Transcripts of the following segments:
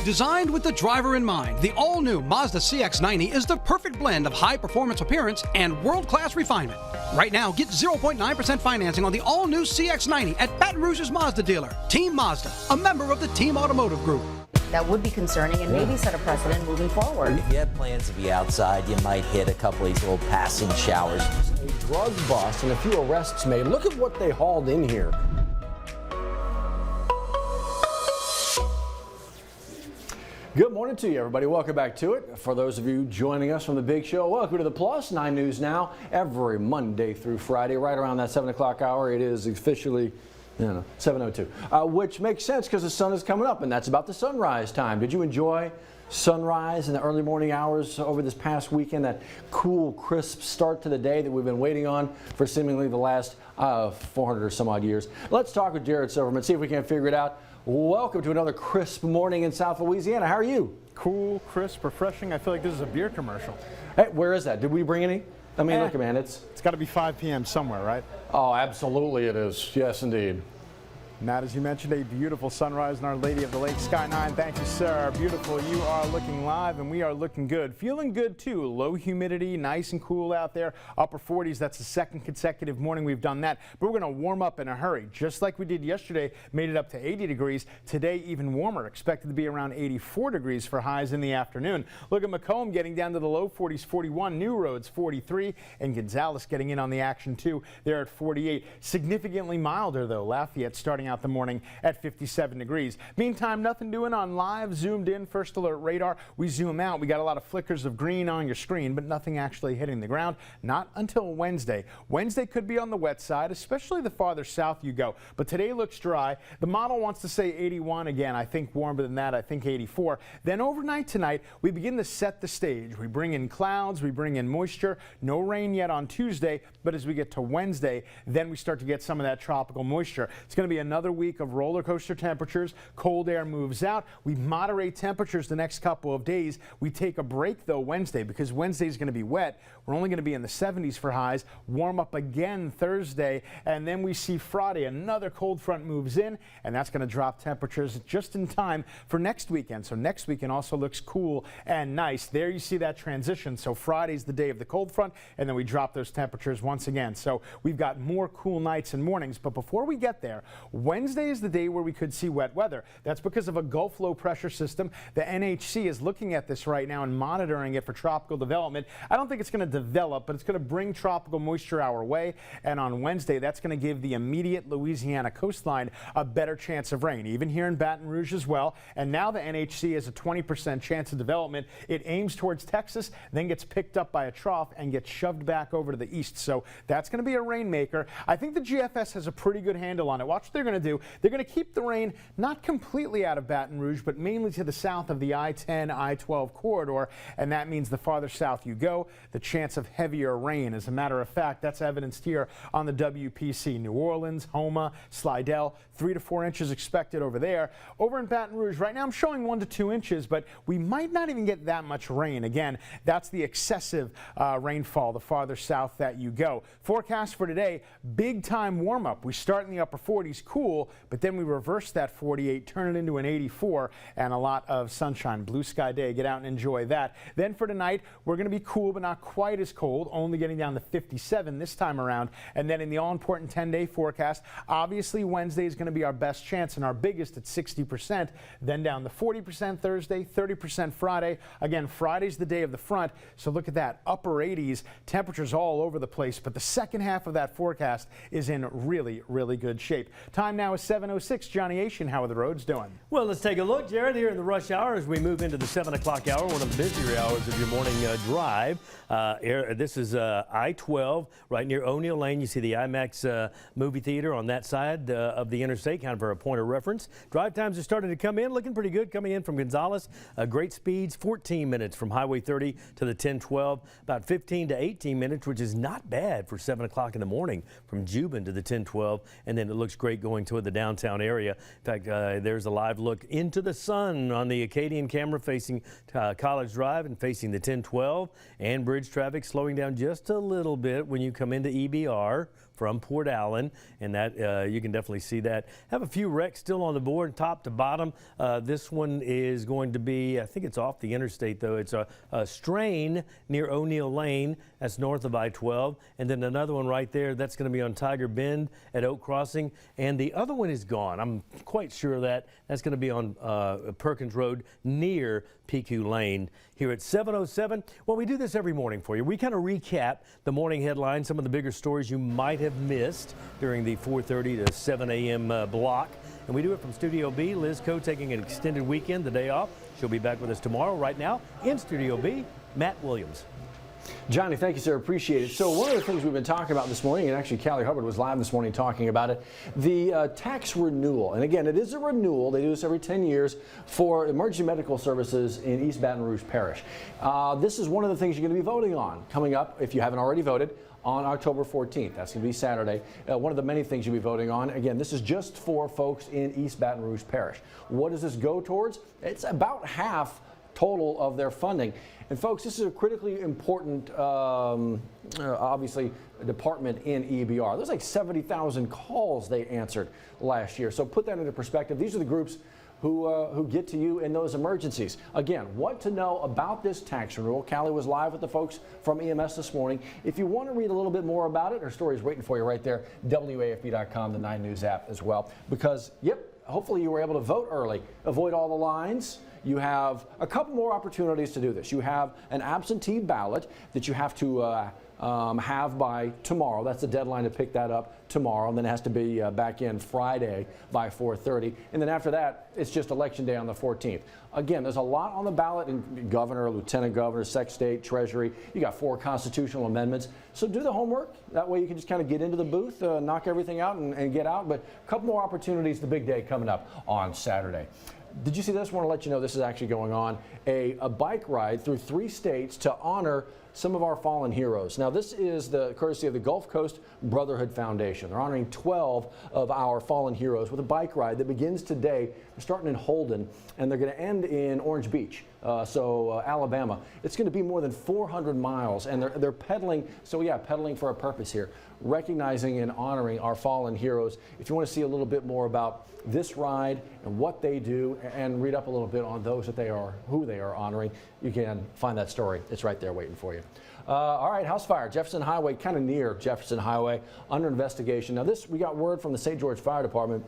Designed with the driver in mind, the all-new Mazda CX-90 is the perfect blend of high-performance appearance and world-class refinement. Right now, get 0.9% financing on the all-new CX-90 at Baton Rouge's Mazda dealer. Team Mazda, a member of the Team Automotive Group. That would be concerning and maybe set a precedent moving forward. If you have plans to be outside, you might hit a couple of these little passing showers. A drug bust and a few arrests made. Look at what they hauled in here. Good morning to you, everybody. Welcome back to it. For those of you joining us from the big show, welcome to the Plus 9 News Now. Every Monday through Friday, right around that 7 o'clock hour, it is officially 7:02, which makes sense because the sun is coming up, and that's about the sunrise time. Did you enjoy sunrise in the early morning hours over this past weekend? That cool, crisp start to the day that we've been waiting on for seemingly the last 400 or some odd years. Let's talk with Jared Silverman, see if we can figure it out. Welcome to another crisp morning in South Louisiana. How are you? Cool, crisp, refreshing. I feel like this is a beer commercial. Hey, where is that? Did we bring any? I mean, look, man, it's got to be 5 p.m. somewhere, right? Oh, absolutely it is. Yes, indeed. Matt, as you mentioned, a beautiful sunrise in Our Lady of the Lake Sky 9. Thank you, sir. Beautiful. You are looking live, and we are looking good. Feeling good, too. Low humidity, nice and cool out there. Upper 40s. That's the second consecutive morning we've done that. But we're going to warm up in a hurry, just like we did yesterday. Made it up to 80 degrees. Today, even warmer. Expected to be around 84 degrees for highs in the afternoon. Look at Macomb getting down to the low 40s, 41. New Roads, 43. And Gonzales getting in on the action, too. They're at 48. Significantly milder, though. Lafayette starting out the morning at 57 degrees. Meantime, nothing doing on live zoomed in first alert radar. We zoom out. We got a lot of flickers of green on your screen, but nothing actually hitting the ground. Not until Wednesday. Wednesday could be on the wet side, especially the farther south you go. But today looks dry. The model wants to say 81 again. I think warmer than that. I think 84. Then overnight tonight, we begin to set the stage. We bring in clouds. We bring in moisture. No rain yet on Tuesday, but as we get to Wednesday, then we start to get some of that tropical moisture. It's going to be another week of roller coaster temperatures. Cold air moves out. We moderate temperatures the next couple of days. We take a break, though, Wednesday, because Wednesday is going to be wet. We're only going to be in the 70s for highs. Warm up again Thursday, and then we see Friday. Another cold front moves in, and that's going to drop temperatures just in time for next weekend. So next weekend also looks cool and nice. There you see that transition. So Friday's the day of the cold front, and then we drop those temperatures once again. So we've got more cool nights and mornings. But before we get there, Wednesday is the day where we could see wet weather. That's because of a Gulf low pressure system. The NHC is looking at this right now and monitoring it for tropical development. I don't think it's going to develop, but it's going to bring tropical moisture our way. And on Wednesday, that's going to give the immediate Louisiana coastline a better chance of rain, even here in Baton Rouge as well. And now the NHC has a 20% chance of development. It aims towards Texas, then gets picked up by a trough and gets shoved back over to the east. So that's going to be a rainmaker. I think the GFS has a pretty good handle on it. Watch what they're going to do. They're going to keep the rain not completely out of Baton Rouge, but mainly to the south of the I-10, I-12 corridor, and that means the farther south you go, the chance of heavier rain. As a matter of fact, that's evidenced here on the WPC. New Orleans, Houma, Slidell, 3 to 4 inches expected over there. Over in Baton Rouge, right now I'm showing 1 to 2 inches, but we might not even get that much rain. Again, that's the excessive rainfall the farther south that you go. Forecast for today, big time warm up. We start in the upper 40s, cool, but then we reverse that 48, turn it into an 84, and a lot of sunshine. Blue sky day. Get out and enjoy that. Then for tonight, we're going to be cool, but not quite as cold, only getting down to 57 this time around. And then in the all-important 10-day forecast, obviously Wednesday is going to be our best chance and our biggest at 60%. Then down to 40% Thursday, 30% Friday. Again, Friday's the day of the front, so look at that. Upper 80s, temperatures all over the place, but the second half of that forecast is in really, really good shape. Time now is 7:06. Johnny Asian, how are the roads doing? Well, let's take a look, Jared, here in the rush hour as we move into the 7 o'clock hour, one of the busier hours of your morning drive. This is I-12 right near O'Neill Lane. You see the IMAX movie theater on that side of the interstate, kind of for a point of reference. Drive times are starting to come in, looking pretty good, coming in from Gonzales. Great speeds, 14 minutes from Highway 30 to the 1012, about 15 to 18 minutes, which is not bad for 7 o'clock in the morning from Juban to the 1012, and then it looks great going toward the downtown area. In fact, there's a live look into the sun on the Acadian camera facing College Drive and facing the 1012, and bridge traffic slowing down just a little bit when you come into EBR from Port Allen, and that you can definitely see that. Have a few wrecks still on the board, top to bottom. This one is going to be, I think it's off the interstate though. It's a strain near O'Neill Lane. That's north of I-12, and then another one right there. That's going to be on Tiger Bend at Oak Crossing, and the other one is gone. I'm quite sure of that. That's going to be on Perkins Road near PQ Lane. Here at 7:07, well, we do this every morning for you. We kind of recap the morning headlines, some of the bigger stories you might have missed during the 4:30 to 7 a.m. block. And we do it from Studio B. Liz Coe taking an extended weekend, the day off. She'll be back with us tomorrow. Right now, in Studio B, Matt Williams. Johnny, thank you, sir. Appreciate it. So one of the things we've been talking about this morning, and actually Callie Hubbard was live this morning talking about it, the tax renewal. And again, it is a renewal. They do this every 10 years for emergency medical services in East Baton Rouge Parish. This is one of the things you're going to be voting on coming up, if you haven't already voted, on October 14th. That's going to be Saturday. One of the many things you'll be voting on. Again, this is just for folks in East Baton Rouge Parish. What does this go towards? It's about half total of their funding. And folks, this is a critically important, obviously, department in EBR. There's like 70,000 calls they answered last year. So put that into perspective. These are the groups who get to you in those emergencies. Again, what to know about this tax renewal. Callie was live with the folks from EMS this morning. If you want to read a little bit more about it, our story is waiting for you right there, WAFB.com, the 9 News app as well. Because, yep, hopefully you were able to vote early. Avoid all the lines. You have a couple more opportunities to do this. You have an absentee ballot that you have to have by tomorrow. That's the deadline to pick that up tomorrow, and then it has to be back in Friday by 4:30. And then after that, it's just Election Day on the 14th. Again, there's a lot on the ballot in governor, lieutenant governor, sec state, treasury. You got 4 constitutional amendments. So do the homework. That way you can just kind of get into the booth, knock everything out and get out. But a couple more opportunities, the big day coming up on Saturday. Did you see this? I want to let you know this is actually going on. A bike ride through 3 states to honor some of our fallen heroes. Now, this is the courtesy of the Gulf Coast Brotherhood Foundation. They're honoring 12 of our fallen heroes with a bike ride that begins today. They're starting in Holden, and they're going to end in Orange Beach, Alabama. It's going to be more than 400 miles, and they're pedaling. So, yeah, pedaling for a purpose here, recognizing and honoring our fallen heroes. If you want to see a little bit more about this ride and what they do, and read up a little bit on those that they are, who they are honoring, you can find that story. It's right there waiting for you. All right, house fire, Jefferson Highway, kind of near Jefferson Highway, under investigation. Now this, we got word from the St. George Fire Department.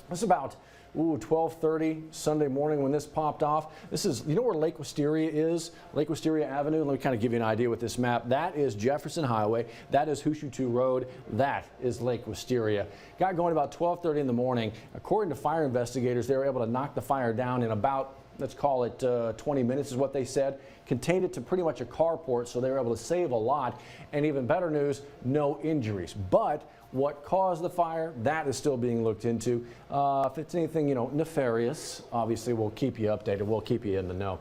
This is about 12:30 Sunday morning when this popped off. This is, you know where Lake Wisteria is? Lake Wisteria Avenue. Let me kind of give you an idea with this map. That is Jefferson Highway. That is Hoosier 2 Road. That is Lake Wisteria. Got going about 12:30 in the morning. According to fire investigators, they were able to knock the fire down in about, let's call it 20 minutes is what they said. Contained it to pretty much a carport, so they were able to save a lot. And even better news, no injuries. But what caused the fire, that is still being looked into. If it's anything, nefarious, obviously we'll keep you updated. We'll keep you in the know.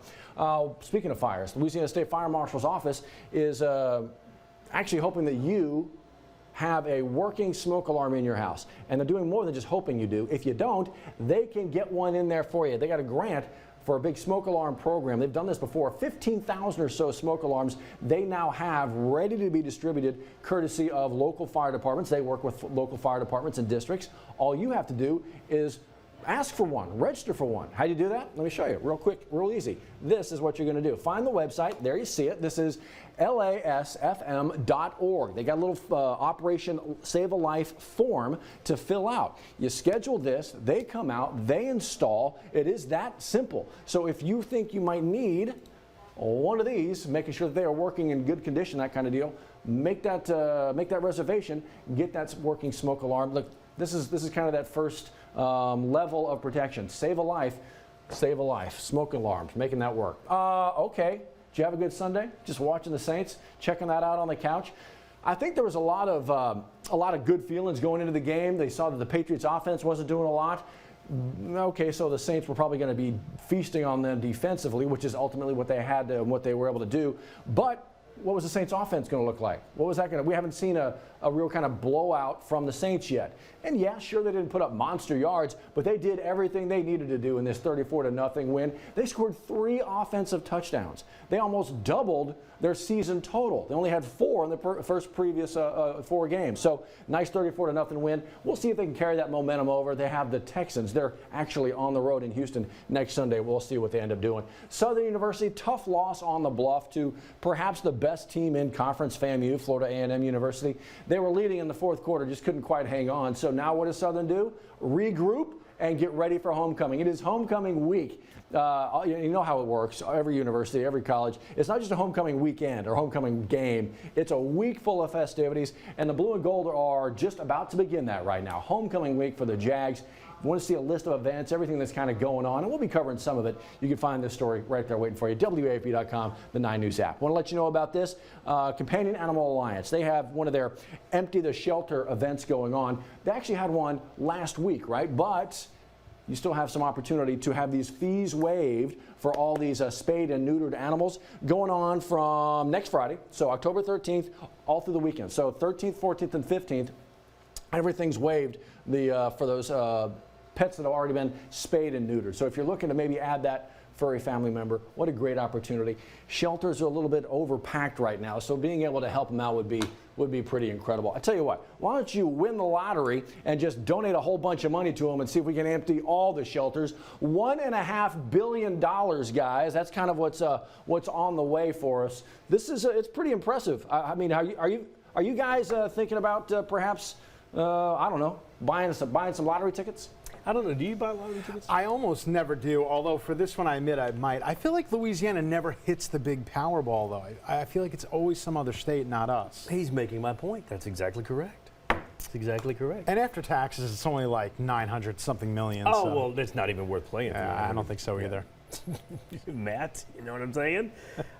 Speaking of fires, Louisiana State Fire Marshal's office is actually hoping that you have a working smoke alarm in your house. And they're doing more than just hoping you do. If you don't, they can get one in there for you. They got a grant for a big smoke alarm program. They've done this before. 15,000 or so smoke alarms they now have ready to be distributed courtesy of local fire departments. They work with local fire departments and districts. All you have to do is ask for one, register for one. How do you do that? Let me show you real quick, real easy. This is what you're going to do. Find the website. There you see it. This is lasfm.org. They got a little Operation Save a Life form to fill out. You schedule this, they come out, they install. It is that simple. So if you think you might need one of these, making sure that they are working in good condition, that kind of deal, make that reservation, get that working smoke alarm. Look, this is kind of that first level of protection. Save a life, smoke alarms, making that work. Okay. Did you have a good Sunday? Just watching the Saints, checking that out on the couch. I think there was a lot of good feelings going into the game. They saw that the Patriots offense wasn't doing a lot. Okay, so the Saints were probably going to be feasting on them defensively, which is ultimately what they had and what they were able to do. But what was the Saints offense going to look like? What was that going to? We haven't seen a a real kind of blowout from the Saints yet. And yeah, sure, they didn't put up monster yards, but they did everything they needed to do in this 34-0 win. They scored 3 offensive touchdowns. They almost doubled their season total. They only had 4 in the previous 4 games. So nice 34-0 win. We'll see if they can carry that momentum over. They have the Texans. They're actually on the road in Houston next Sunday. We'll see what they end up doing. Southern University, tough loss on the Bluff to perhaps the best team in Conference FAMU, Florida A&M University. They were leading in the 4th quarter, just couldn't quite hang on. So now what does Southern do? Regroup and get ready for homecoming. It is homecoming week. You know how it works. Every university, every college. It's not just a homecoming weekend or homecoming game. It's a week full of festivities, and the Blue and Gold are just about to begin that right now. Homecoming week for the Jags. If you want to see a list of events, everything that's kind of going on, and we'll be covering some of it, you can find this story right there waiting for you. WAFB.com, the 9 News app. I want to let you know about this. Companion Animal Alliance. They have one of their Empty the Shelter events going on. They actually had one last week, right? But you still have some opportunity to have these fees waived for all these spayed and neutered animals going on from next Friday, so October 13th, all through the weekend. So 13th, 14th, and 15th, everything's waived for those pets that have already been spayed and neutered. So if you're looking to maybe add that furry family member, what a great opportunity. Shelters are a little bit overpacked right now, so being able to help them out would be pretty incredible. I tell you what, why don't you win the lottery and just donate a whole bunch of money to them and see if we can empty all the shelters. $1.5 billion, guys. That's kind of what's on the way for us. This is it's pretty impressive. I mean, are you guys thinking about perhaps I don't know, buying some lottery tickets? I don't know. Do you buy lottery tickets? I almost never do, although for this one I admit I might. I feel like Louisiana never hits the big Powerball, though. I feel like it's always some other state, not us. He's making my point. That's exactly correct. That's exactly correct. And after taxes, it's only like 900-something million. Oh, so. well, it's not even worth playing. I don't think so either. Matt, you know what I'm saying?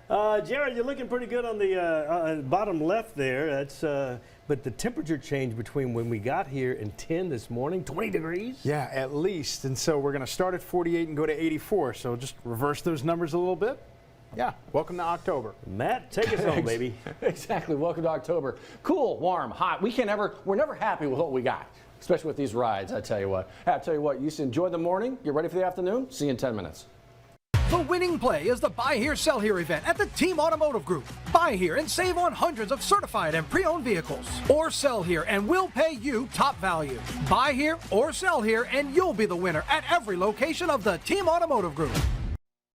Jared, you're looking pretty good on the bottom left there. That's but the temperature change between when we got here and 10 this morning, 20 degrees? Yeah, at least. And so we're going to start at 48 and go to 84. So just reverse those numbers a little bit. Yeah, welcome to October. Matt, take us home, baby. Exactly, welcome to October. Cool, warm, hot. We're never happy with what we got, especially with these rides, I tell you what. I tell you what, you should enjoy the morning, get ready for the afternoon, see you in 10 minutes. The winning play is the Buy Here, Sell Here event at the Team Automotive Group. Buy here and save on hundreds of certified and pre-owned vehicles. Or sell here and we'll pay you top value. Buy here or sell here and you'll be the winner at every location of the Team Automotive Group.